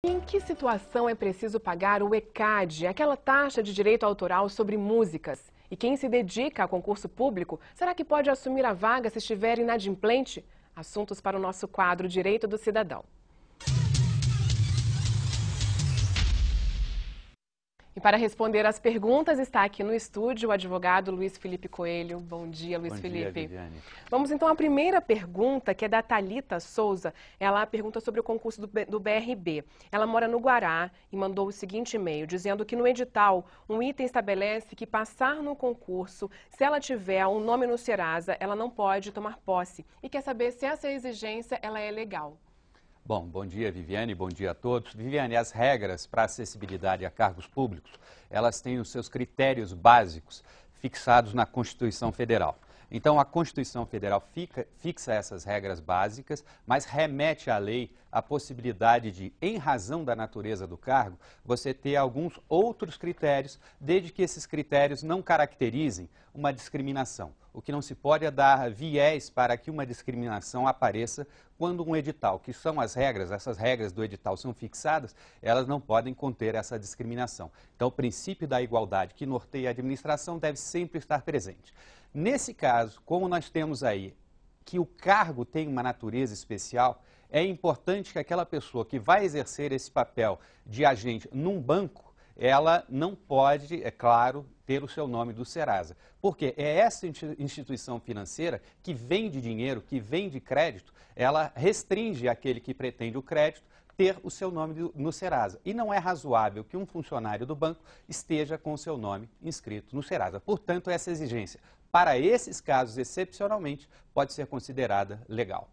Em que situação é preciso pagar o ECAD, aquela taxa de direito autoral sobre músicas? E quem se dedica a concurso público, será que pode assumir a vaga se estiver inadimplente? Assuntos para o nosso quadro Direito do Cidadão. E para responder as perguntas, está aqui no estúdio o advogado Luiz Felipe Coelho. Bom dia, Luiz Felipe. Bom dia, Viviane. Vamos então à primeira pergunta, que é da Thalita Souza. Ela pergunta sobre o concurso do BRB. Ela mora no Guará e mandou o seguinte e-mail, dizendo que no edital um item estabelece que passar no concurso, se ela tiver um nome no Serasa, ela não pode tomar posse. E quer saber se essa exigência ela é legal. Bom dia, Viviane, bom dia a todos. Viviane, as regras para acessibilidade a cargos públicos, elas têm os seus critérios básicos fixados na Constituição Federal. Então, a Constituição Federal fixa essas regras básicas, mas remete à lei a possibilidade de, em razão da natureza do cargo, você ter alguns outros critérios, desde que esses critérios não caracterizem uma discriminação. O que não se pode é dar viés para que uma discriminação apareça quando um edital, que são as regras, essas regras do edital são fixadas, elas não podem conter essa discriminação. Então, o princípio da igualdade que norteia a administração deve sempre estar presente. Nesse caso, como nós temos aí que o cargo tem uma natureza especial, é importante que aquela pessoa que vai exercer esse papel de agente num banco, ela não pode, é claro, ter o seu nome do Serasa. Porque é essa instituição financeira que vende dinheiro, que vende crédito, ela restringe aquele que pretende o crédito ter o seu nome no Serasa. E não é razoável que um funcionário do banco esteja com o seu nome inscrito no Serasa. Portanto, essa exigência, para esses casos, excepcionalmente, pode ser considerada legal.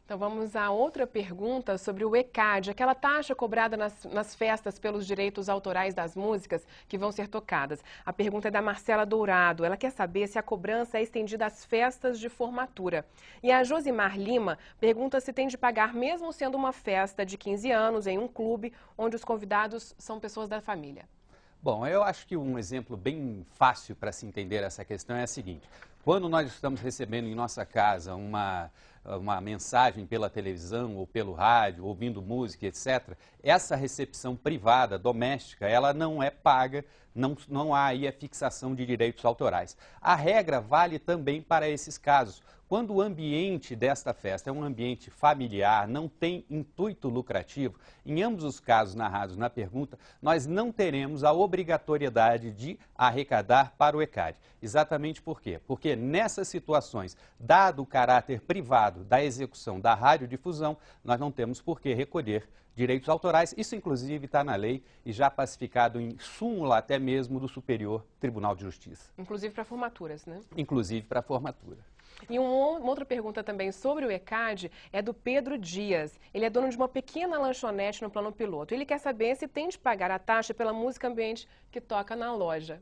Então vamos a outra pergunta sobre o ECAD, aquela taxa cobrada nas festas pelos direitos autorais das músicas que vão ser tocadas. A pergunta é da Marcela Dourado. Ela quer saber se a cobrança é estendida às festas de formatura. E a Josimar Lima pergunta se tem de pagar mesmo sendo uma festa de 15 anos em um clube onde os convidados são pessoas da família. Bom, eu acho que um exemplo bem fácil para se entender essa questão é a seguinte. Quando nós estamos recebendo em nossa casa uma mensagem pela televisão ou pelo rádio, ouvindo música, etc., essa recepção privada, doméstica, ela não é paga, não há aí a fixação de direitos autorais. A regra vale também para esses casos. Quando o ambiente desta festa é um ambiente familiar, não tem intuito lucrativo, em ambos os casos narrados na pergunta, nós não teremos a obrigatoriedade de arrecadar para o ECAD. Exatamente por quê? Porque nessas situações, dado o caráter privado da execução da radiodifusão, nós não temos por que recolher direitos autorais. Isso, inclusive, está na lei e já pacificado em súmula até mesmo do Superior Tribunal de Justiça. Inclusive para formaturas, né? Inclusive para formatura. E uma outra pergunta também sobre o ECAD é do Pedro Dias. Ele é dono de uma pequena lanchonete no plano piloto. Ele quer saber se tem de pagar a taxa pela música ambiente que toca na loja.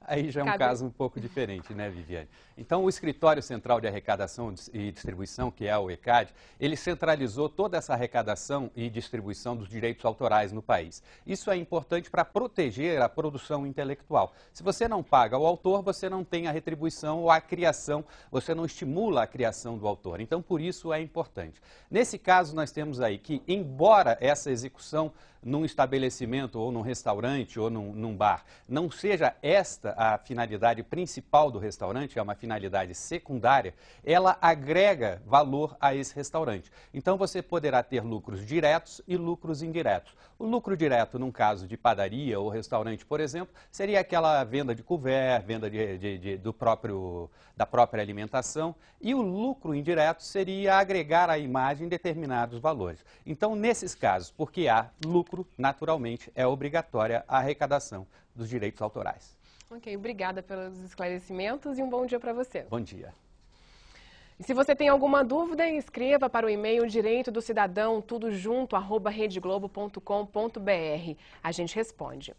Aí já é um caso um pouco diferente, né, Viviane? Então, o Escritório Central de Arrecadação e Distribuição, que é o ECAD, ele centralizou toda essa arrecadação e distribuição dos direitos autorais no país. Isso é importante para proteger a produção intelectual. Se você não paga o autor, você não tem a retribuição ou a criação, você não estimula a criação do autor. Então, por isso é importante. Nesse caso, nós temos aí que, embora essa execução num estabelecimento ou num restaurante ou num bar não seja esta a finalidade principal do restaurante, é uma finalidade secundária, ela agrega valor a esse restaurante. Então você poderá ter lucros diretos e lucros indiretos. O lucro direto, num caso de padaria ou restaurante, por exemplo, seria aquela venda de couvert, venda da própria alimentação, e o lucro indireto seria agregar à imagem determinados valores. Então, nesses casos, porque há lucro, naturalmente, é obrigatória a arrecadação dos direitos autorais. Ok, obrigada pelos esclarecimentos e um bom dia para você. Bom dia. E se você tem alguma dúvida, escreva para o e-mail direitodocidadão, tudo junto, @redeglobo.com.br. A gente responde.